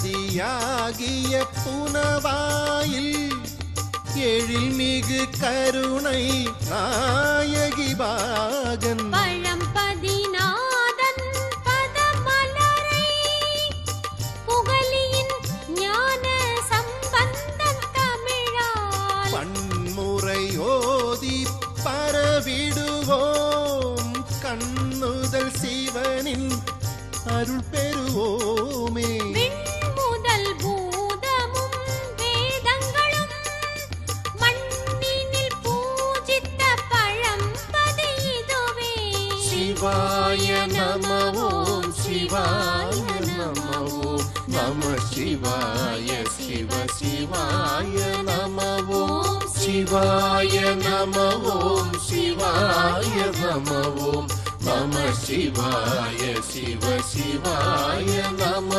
பழம்பதியாகிய புனவாயில் எழில்மிகு கருணை நாயகி பாகன் பழம்பதிநாதன் பதமலரை புகழியின் ஞான சம்பந்தன் தமிழால் பன்முறை ஓதி பரவிடுவோம் கண்ணுதல் சிவனின் அருள் பெறுவோமே. முதல் பூதமும் வேதங்களும் மண்ணினில் பூஜித்த பழம்பதி இதுவே. சிவாய நம ஓம் சிவாய நம ஓம் நம சிவாய சிவ சிவாய நம ஓம் சிவாய நம ஓம் சிவாய நம ஓம் நம சிவாய சிவ சிவாய நம